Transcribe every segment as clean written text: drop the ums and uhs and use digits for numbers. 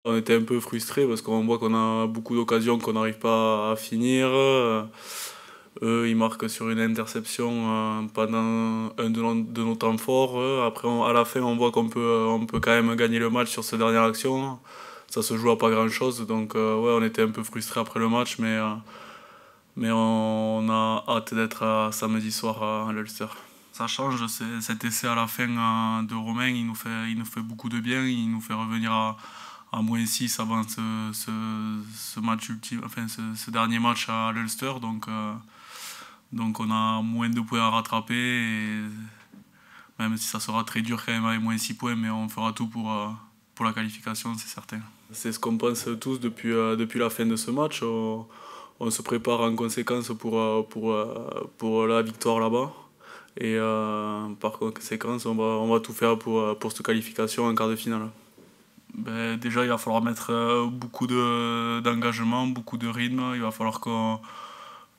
On était un peu frustrés parce qu'on voit qu'on a beaucoup d'occasions qu'on n'arrive pas à finir. Eux, ils marquent sur une interception pendant un de nos temps forts. Après, à la fin, on voit on peut quand même gagner le match sur cette dernière action. Ça se joue à pas grand-chose. Donc, ouais, on était un peu frustrés après le match, mais on a hâte d'être samedi soir à l'Ulster. Ça change, cet essai à la fin de Romain, il nous fait beaucoup de bien. Il nous fait revenir à -6 avant ce match ultime, enfin ce dernier match à l'Ulster. Donc on a moins de points à rattraper, et même si ça sera très dur quand même avec -6 points, mais on fera tout pour la qualification, c'est certain. C'est ce qu'on pense tous depuis la fin de ce match. On se prépare en conséquence pour la victoire là-bas. Et par conséquent, on va tout faire pour cette qualification en quart de finale. Ben, déjà, il va falloir mettre beaucoup d'engagement, beaucoup de rythme. Il va falloir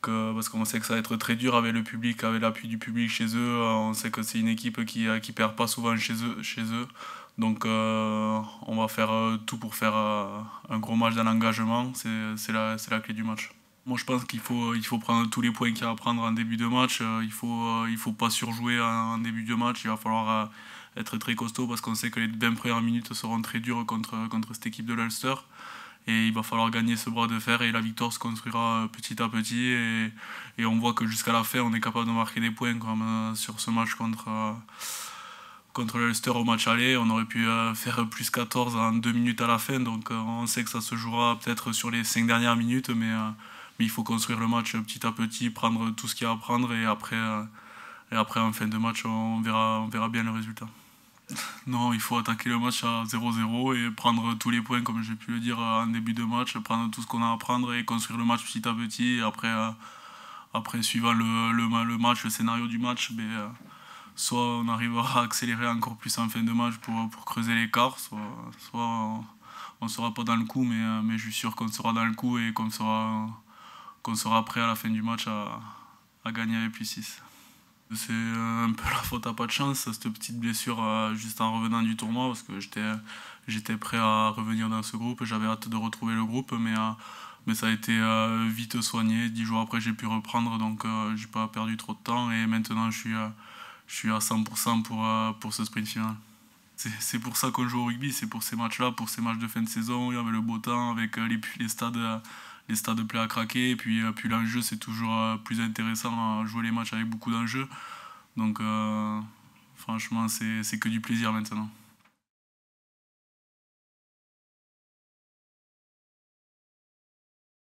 parce qu'on sait que ça va être très dur avec le public, avec l'appui du public chez eux. On sait que c'est une équipe qui perd pas souvent chez eux. Donc on va faire tout pour faire un gros match dans l'engagement. C'est la clé du match. Moi, je pense il faut prendre tous les points qu'il y a à prendre en début de match. Il faut pas surjouer en début de match. Il va falloir être très costaud parce qu'on sait que les 20 premières minutes seront très dures contre cette équipe de l'Ulster. Et il va falloir gagner ce bras de fer et la victoire se construira petit à petit. Et on voit que jusqu'à la fin, on est capable de marquer des points comme sur ce match contre l'Ulster au match aller. On aurait pu faire plus 14 en 2 minutes à la fin. Donc on sait que ça se jouera peut-être sur les 5 dernières minutes. Mais il faut construire le match petit à petit, prendre tout ce qu'il y a à prendre. Et après en fin de match, on verra bien le résultat. Non, il faut attaquer le match à 0-0 et prendre tous les points, comme j'ai pu le dire en début de match, prendre tout ce qu'on a à prendre et construire le match petit à petit. Et après suivant le match, le scénario du match, soit on arrivera à accélérer encore plus en fin de match pour creuser l'écart, soit on ne sera pas dans le coup, mais je suis sûr qu'on sera dans le coup et qu'on sera prêt à la fin du match à gagner avec +6. C'est un peu la faute à pas de chance, cette petite blessure juste en revenant du tournoi, parce que j'étais prêt à revenir dans ce groupe, j'avais hâte de retrouver le groupe, mais ça a été vite soigné. 10 jours après, j'ai pu reprendre, donc j'ai pas perdu trop de temps, et maintenant je suis à 100% pour ce sprint final. C'est pour ça qu'on joue au rugby, c'est pour ces matchs-là, pour ces matchs de fin de saison, avec le beau temps, avec les stades pleins à craquer. Et puis l'enjeu, c'est toujours plus intéressant à jouer les matchs avec beaucoup d'enjeux. Donc franchement, c'est que du plaisir maintenant.